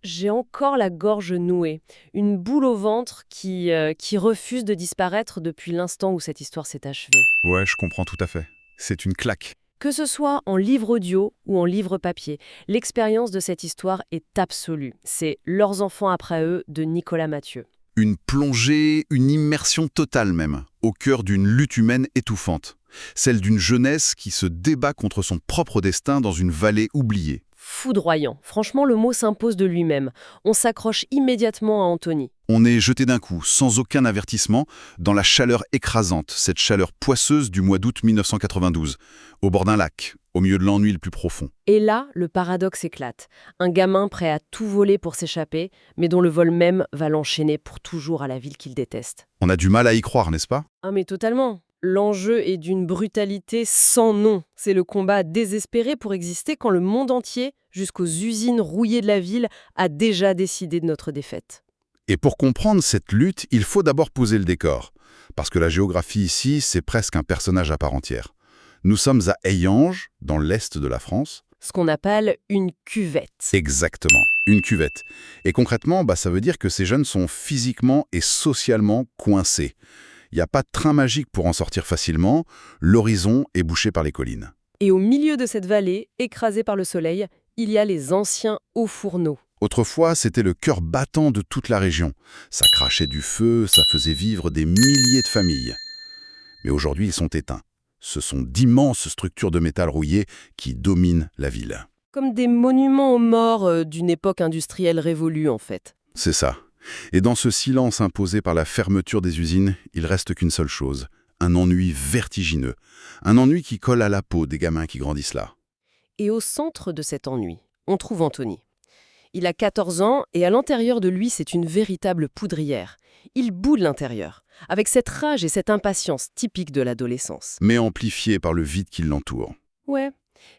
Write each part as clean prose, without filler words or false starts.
J'ai encore la gorge nouée, une boule au ventre qui refuse de disparaître depuis l'instant où cette histoire s'est achevée. Ouais, je comprends tout à fait. C'est une claque. Que ce soit en livre audio ou en livre papier, l'expérience de cette histoire est absolue. C'est Leurs enfants après eux de Nicolas Mathieu. Une plongée, une immersion totale même, au cœur d'une lutte humaine étouffante. Celle d'une jeunesse qui se débat contre son propre destin dans une vallée oubliée. Foudroyant. Franchement, le mot s'impose de lui-même. On s'accroche immédiatement à Anthony. On est jeté d'un coup, sans aucun avertissement, dans la chaleur écrasante, cette chaleur poisseuse du mois d'août 1992, au bord d'un lac, au milieu de l'ennui le plus profond. Et là, le paradoxe éclate. Un gamin prêt à tout voler pour s'échapper, mais dont le vol même va l'enchaîner pour toujours à la ville qu'il déteste. On a du mal à y croire, n'est-ce pas? Ah mais totalement. L'enjeu est d'une brutalité sans nom. C'est le combat désespéré pour exister quand le monde entier, jusqu'aux usines rouillées de la ville, a déjà décidé de notre défaite. Et pour comprendre cette lutte, il faut d'abord poser le décor. Parce que la géographie ici, c'est presque un personnage à part entière. Nous sommes à Hayange, dans l'est de la France. Ce qu'on appelle une cuvette. Exactement, une cuvette. Et concrètement, ça veut dire que ces jeunes sont physiquement et socialement coincés. Il n'y a pas de train magique pour en sortir facilement, l'horizon est bouché par les collines. Et au milieu de cette vallée, écrasée par le soleil, il y a les anciens hauts fourneaux. Autrefois, c'était le cœur battant de toute la région. Ça crachait du feu, ça faisait vivre des milliers de familles. Mais aujourd'hui, ils sont éteints. Ce sont d'immenses structures de métal rouillé qui dominent la ville. Comme des monuments aux morts d'une époque industrielle révolue, en fait. C'est ça. Et dans ce silence imposé par la fermeture des usines, il reste qu'une seule chose, un ennui vertigineux. Un ennui qui colle à la peau des gamins qui grandissent là. Et au centre de cet ennui, on trouve Anthony. Il a 14 ans et à l'intérieur de lui, c'est une véritable poudrière. Il bout de l'intérieur, avec cette rage et cette impatience typiques de l'adolescence. Mais amplifié par le vide qui l'entoure. Ouais,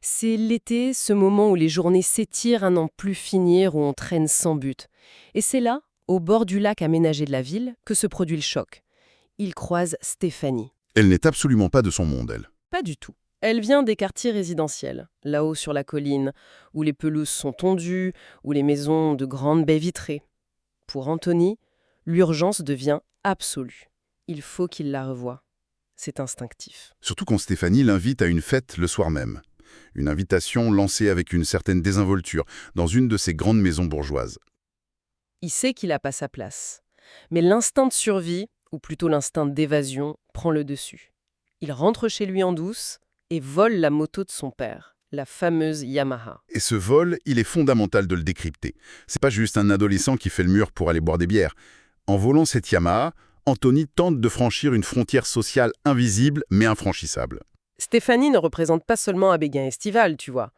c'est l'été, ce moment où les journées s'étirent à n'en plus finir, où on traîne sans but. Et c'est là, au bord du lac aménagé de la ville, que se produit le choc. Il croise Stéphanie. Elle n'est absolument pas de son monde, elle. Pas du tout. Elle vient des quartiers résidentiels, là-haut sur la colline, où les pelouses sont tondues, où les maisons ont de grandes baies vitrées. Pour Anthony, l'urgence devient absolue. Il faut qu'il la revoie. C'est instinctif. Surtout quand Stéphanie l'invite à une fête le soir même. Une invitation lancée avec une certaine désinvolture, dans une de ces grandes maisons bourgeoises. Il sait qu'il n'a pas sa place. Mais l'instinct de survie, ou plutôt l'instinct d'évasion, prend le dessus. Il rentre chez lui en douce et vole la moto de son père, la fameuse Yamaha. Et ce vol, il est fondamental de le décrypter. C'est pas juste un adolescent qui fait le mur pour aller boire des bières. En volant cette Yamaha, Anthony tente de franchir une frontière sociale invisible mais infranchissable. Stéphanie ne représente pas seulement un béguin estival, tu vois.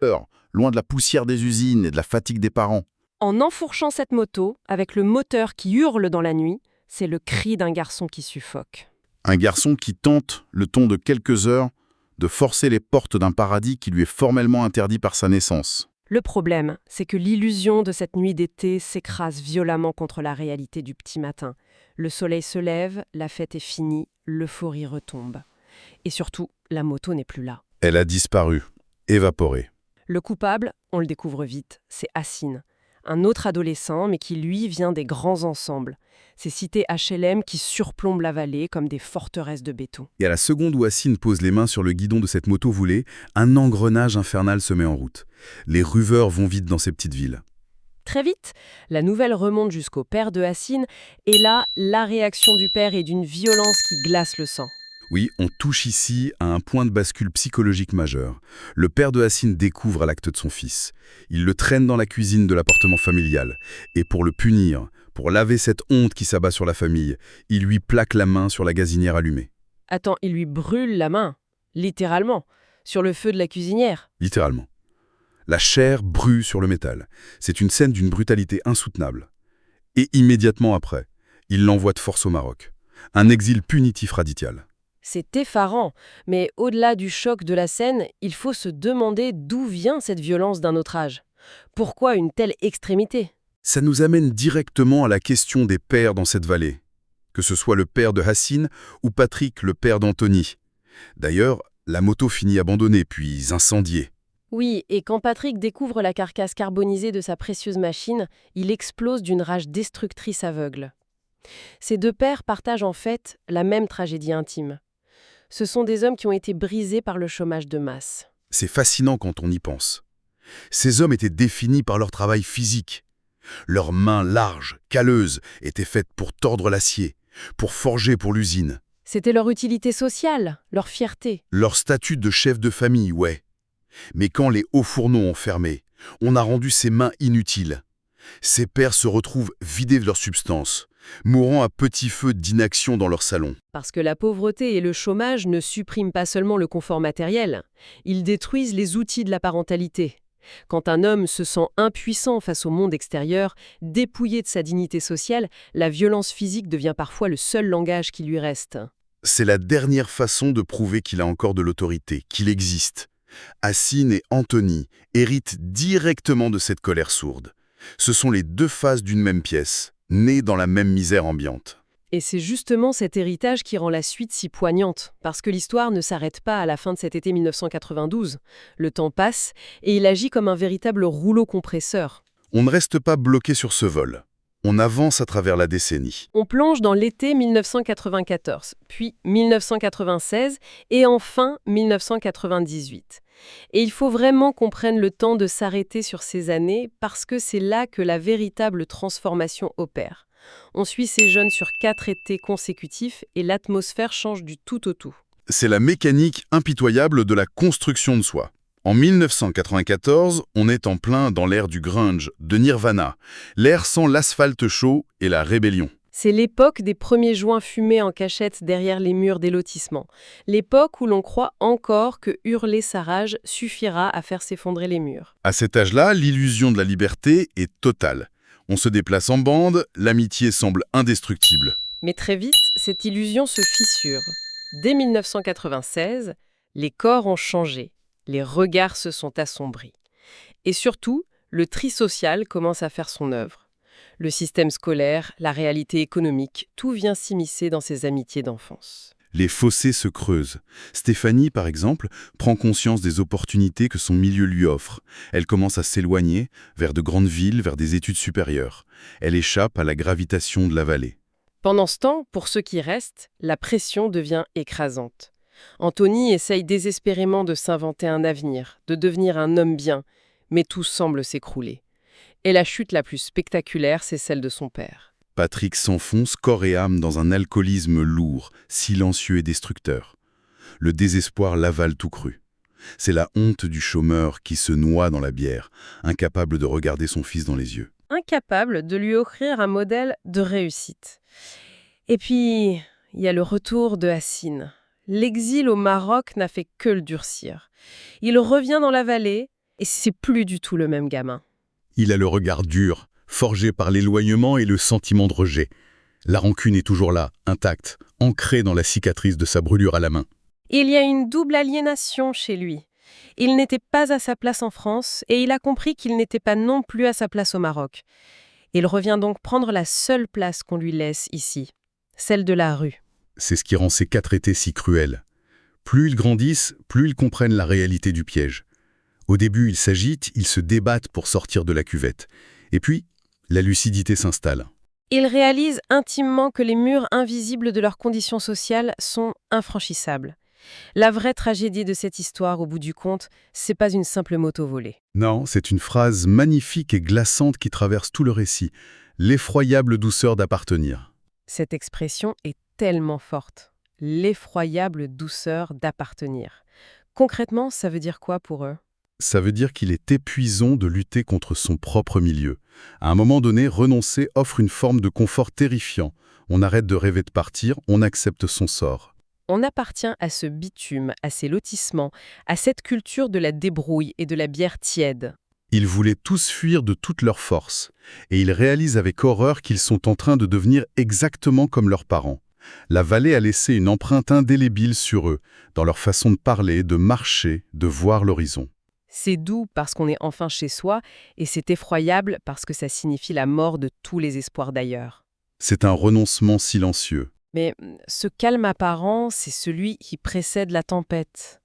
Loin de la poussière des usines et de la fatigue des parents. En enfourchant cette moto, avec le moteur qui hurle dans la nuit, c'est le cri d'un garçon qui suffoque. Un garçon qui tente, le temps de quelques heures, de forcer les portes d'un paradis qui lui est formellement interdit par sa naissance. Le problème, c'est que l'illusion de cette nuit d'été s'écrase violemment contre la réalité du petit matin. Le soleil se lève, la fête est finie, l'euphorie retombe. Et surtout, la moto n'est plus là. Elle a disparu, évaporée. Le coupable, on le découvre vite, c'est Hassine. Un autre adolescent, mais qui lui vient des grands ensembles. Ces cités HLM qui surplombent la vallée comme des forteresses de béton. Et à la seconde où Hassine pose les mains sur le guidon de cette moto volée, un engrenage infernal se met en route. Les ruveurs vont vite dans ces petites villes. Très vite, la nouvelle remonte jusqu'au père de Hassine, et là, la réaction du père est d'une violence qui glace le sang. Oui, on touche ici à un point de bascule psychologique majeur. Le père de Hassine découvre l'acte de son fils. Il le traîne dans la cuisine de l'appartement familial. Et pour le punir, pour laver cette honte qui s'abat sur la famille, il lui plaque la main sur la gazinière allumée. Attends, il lui brûle la main, littéralement, sur le feu de la cuisinière. Littéralement. La chair brûle sur le métal. C'est une scène d'une brutalité insoutenable. Et immédiatement après, il l'envoie de force au Maroc. Un exil punitif radical. C'est effarant, mais au-delà du choc de la scène, il faut se demander d'où vient cette violence d'un autre âge. Pourquoi une telle extrémité ? Ça nous amène directement à la question des pères dans cette vallée. Que ce soit le père de Hassine ou Patrick, le père d'Anthony. D'ailleurs, la moto finit abandonnée puis incendiée. Oui, et quand Patrick découvre la carcasse carbonisée de sa précieuse machine, il explose d'une rage destructrice aveugle. Ces deux pères partagent en fait la même tragédie intime. Ce sont des hommes qui ont été brisés par le chômage de masse. C'est fascinant quand on y pense. Ces hommes étaient définis par leur travail physique. Leurs mains larges, calleuses, étaient faites pour tordre l'acier, pour forger pour l'usine. C'était leur utilité sociale, leur fierté. Leur statut de chef de famille, ouais. Mais quand les hauts fourneaux ont fermé, on a rendu ces mains inutiles. Ces pères se retrouvent vidés de leur substance, mourant à petit feu d'inaction dans leur salon. Parce que la pauvreté et le chômage ne suppriment pas seulement le confort matériel, ils détruisent les outils de la parentalité. Quand un homme se sent impuissant face au monde extérieur, dépouillé de sa dignité sociale, la violence physique devient parfois le seul langage qui lui reste. C'est la dernière façon de prouver qu'il a encore de l'autorité, qu'il existe. Hassine et Anthony héritent directement de cette colère sourde. Ce sont les deux faces d'une même pièce, nées dans la même misère ambiante. Et c'est justement cet héritage qui rend la suite si poignante, parce que l'histoire ne s'arrête pas à la fin de cet été 1992. Le temps passe, et il agit comme un véritable rouleau compresseur. On ne reste pas bloqué sur ce vol. On avance à travers la décennie. On plonge dans l'été 1994, puis 1996 et enfin 1998. Et il faut vraiment qu'on prenne le temps de s'arrêter sur ces années parce que c'est là que la véritable transformation opère. On suit ces jeunes sur 4 étés consécutifs et l'atmosphère change du tout au tout. C'est la mécanique impitoyable de la construction de soi. En 1994, on est en plein dans l'ère du grunge, de Nirvana, l'ère sans l'asphalte chaud et la rébellion. C'est l'époque des premiers joints fumés en cachette derrière les murs des lotissements. L'époque où l'on croit encore que hurler sa rage suffira à faire s'effondrer les murs. À cet âge-là, l'illusion de la liberté est totale. On se déplace en bande, l'amitié semble indestructible. Mais très vite, cette illusion se fissure. Dès 1996, les corps ont changé, les regards se sont assombris. Et surtout, le tri social commence à faire son œuvre. Le système scolaire, la réalité économique, tout vient s'immiscer dans ces amitiés d'enfance. Les fossés se creusent. Stéphanie, par exemple, prend conscience des opportunités que son milieu lui offre. Elle commence à s'éloigner vers de grandes villes, vers des études supérieures. Elle échappe à la gravitation de la vallée. Pendant ce temps, pour ceux qui restent, la pression devient écrasante. Anthony essaye désespérément de s'inventer un avenir, de devenir un homme bien, mais tout semble s'écrouler. Et la chute la plus spectaculaire, c'est celle de son père. Patrick s'enfonce corps et âme dans un alcoolisme lourd, silencieux et destructeur. Le désespoir l'avale tout cru. C'est la honte du chômeur qui se noie dans la bière, incapable de regarder son fils dans les yeux. Incapable de lui offrir un modèle de réussite. Et puis, il y a le retour de Hassine. L'exil au Maroc n'a fait que le durcir. Il revient dans la vallée et c'est plus du tout le même gamin. Il a le regard dur, forgé par l'éloignement et le sentiment de rejet. La rancune est toujours là, intacte, ancrée dans la cicatrice de sa brûlure à la main. Il y a une double aliénation chez lui. Il n'était pas à sa place en France et il a compris qu'il n'était pas non plus à sa place au Maroc. Il revient donc prendre la seule place qu'on lui laisse ici, celle de la rue. C'est ce qui rend ces 4 étés si cruels. Plus ils grandissent, plus ils comprennent la réalité du piège. Au début, ils s'agitent, ils se débattent pour sortir de la cuvette. Et puis, la lucidité s'installe. Ils réalisent intimement que les murs invisibles de leurs conditions sociales sont infranchissables. La vraie tragédie de cette histoire, au bout du compte, c'est pas une simple moto volée. Non, c'est une phrase magnifique et glaçante qui traverse tout le récit. L'effroyable douceur d'appartenir. Cette expression est tellement forte. L'effroyable douceur d'appartenir. Concrètement, ça veut dire quoi pour eux ? Ça veut dire qu'il est épuisant de lutter contre son propre milieu. À un moment donné, renoncer offre une forme de confort terrifiant. On arrête de rêver de partir, on accepte son sort. On appartient à ce bitume, à ces lotissements, à cette culture de la débrouille et de la bière tiède. Ils voulaient tous fuir de toute leur force. Et ils réalisent avec horreur qu'ils sont en train de devenir exactement comme leurs parents. La vallée a laissé une empreinte indélébile sur eux, dans leur façon de parler, de marcher, de voir l'horizon. C'est doux parce qu'on est enfin chez soi, et c'est effroyable parce que ça signifie la mort de tous les espoirs d'ailleurs. C'est un renoncement silencieux. Mais ce calme apparent, c'est celui qui précède la tempête.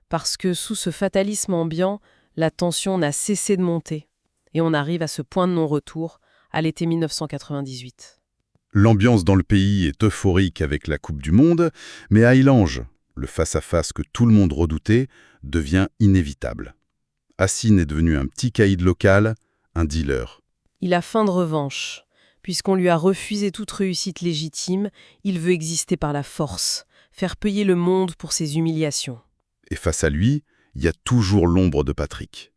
Parce que sous ce fatalisme ambiant, La tension n'a cessé de monter. Et on arrive à ce point de non-retour, à l'été 1998. L'ambiance dans le pays est euphorique avec la Coupe du Monde, mais à Ilange, le face-à-face que tout le monde redoutait devient inévitable. Hassine est devenu un petit caïd local, un dealer. Il a faim de revanche. Puisqu'on lui a refusé toute réussite légitime, il veut exister par la force, faire payer le monde pour ses humiliations. Et face à lui, il y a toujours l'ombre de Patrick.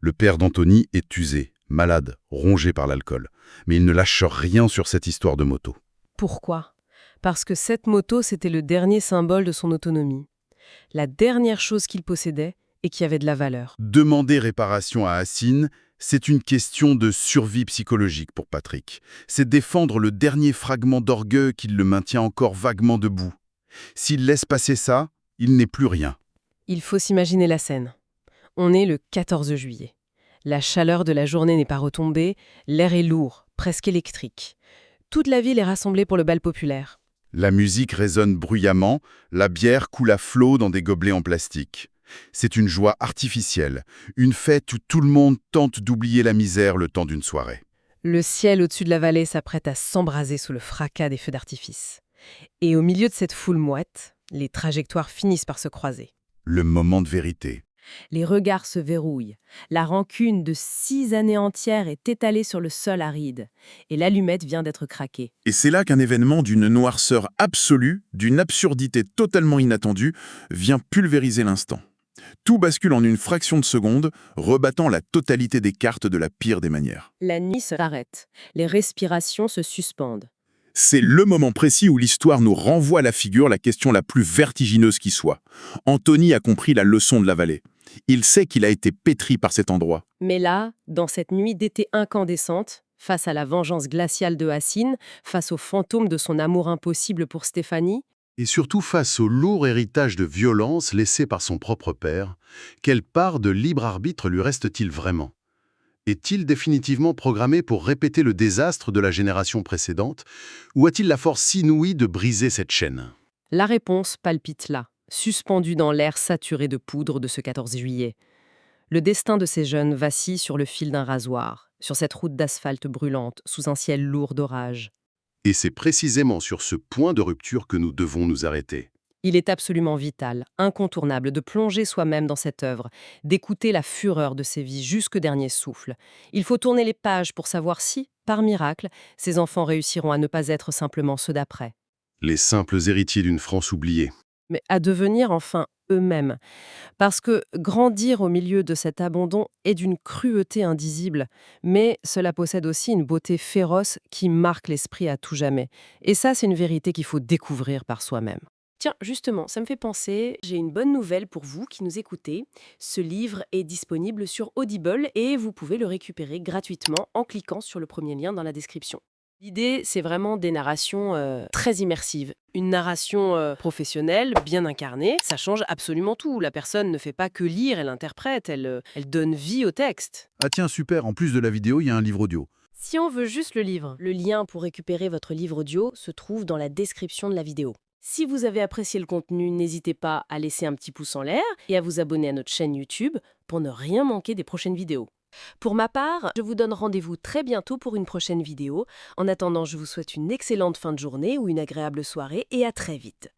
Le père d'Anthony est usé, malade, rongé par l'alcool. Mais il ne lâche rien sur cette histoire de moto. Pourquoi? Parce que cette moto, c'était le dernier symbole de son autonomie. La dernière chose qu'il possédait et qui avait de la valeur. Demander réparation à Hassine, c'est une question de survie psychologique pour Patrick. C'est défendre le dernier fragment d'orgueil qui le maintient encore vaguement debout. S'il laisse passer ça, il n'est plus rien. Il faut s'imaginer la scène. On est le 14 juillet. La chaleur de la journée n'est pas retombée, l'air est lourd, presque électrique. Toute la ville est rassemblée pour le bal populaire. La musique résonne bruyamment, la bière coule à flot dans des gobelets en plastique. C'est une joie artificielle, une fête où tout le monde tente d'oublier la misère le temps d'une soirée. Le ciel au-dessus de la vallée s'apprête à s'embraser sous le fracas des feux d'artifice. Et au milieu de cette foule mouette, les trajectoires finissent par se croiser. Le moment de vérité. Les regards se verrouillent. La rancune de 6 années entières est étalée sur le sol aride. Et l'allumette vient d'être craquée. Et c'est là qu'un événement d'une noirceur absolue, d'une absurdité totalement inattendue, vient pulvériser l'instant. Tout bascule en une fraction de seconde, rebattant la totalité des cartes de la pire des manières. La nuit s'arrête. Les respirations se suspendent. C'est le moment précis où l'histoire nous renvoie à la figure la question la plus vertigineuse qui soit. Anthony a compris la leçon de la vallée. Il sait qu'il a été pétri par cet endroit. Mais là, dans cette nuit d'été incandescente, face à la vengeance glaciale de Hassine, face au fantôme de son amour impossible pour Stéphanie, Et surtout face au lourd héritage de violence laissé par son propre père, quelle part de libre arbitre lui reste-t-il vraiment? Est-il définitivement programmé pour répéter le désastre de la génération précédente, ou a-t-il la force inouïe de briser cette chaîne? la réponse palpite là, suspendue dans l'air saturé de poudre de ce 14 juillet. Le destin de ces jeunes vacille sur le fil d'un rasoir, sur cette route d'asphalte brûlante, sous un ciel lourd d'orage. Et c'est précisément sur ce point de rupture que nous devons nous arrêter. Il est absolument vital, incontournable, de plonger soi-même dans cette œuvre, d'écouter la fureur de ces vies jusqu'au dernier souffle. Il faut tourner les pages pour savoir si, par miracle, ces enfants réussiront à ne pas être simplement ceux d'après, Les simples héritiers d'une France oubliée. mais à devenir enfin eux-mêmes. Parce que grandir au milieu de cet abandon est d'une cruauté indisible, mais cela possède aussi une beauté féroce qui marque l'esprit à tout jamais. Et ça, c'est une vérité qu'il faut découvrir par soi-même. Tiens, justement, ça me fait penser, j'ai une bonne nouvelle pour vous qui nous écoutez. Ce livre est disponible sur Audible et vous pouvez le récupérer gratuitement en cliquant sur le premier lien dans la description. L'idée, c'est vraiment des narrations très immersives. Une narration professionnelle, bien incarnée, ça change absolument tout. La personne ne fait pas que lire, elle interprète, elle donne vie au texte. Ah tiens, super, en plus de la vidéo, il y a un livre audio. Si on veut juste le livre, le lien pour récupérer votre livre audio se trouve dans la description de la vidéo. Si vous avez apprécié le contenu, n'hésitez pas à laisser un petit pouce en l'air et à vous abonner à notre chaîne YouTube pour ne rien manquer des prochaines vidéos. Pour ma part, je vous donne rendez-vous très bientôt pour une prochaine vidéo. En attendant, je vous souhaite une excellente fin de journée ou une agréable soirée et à très vite.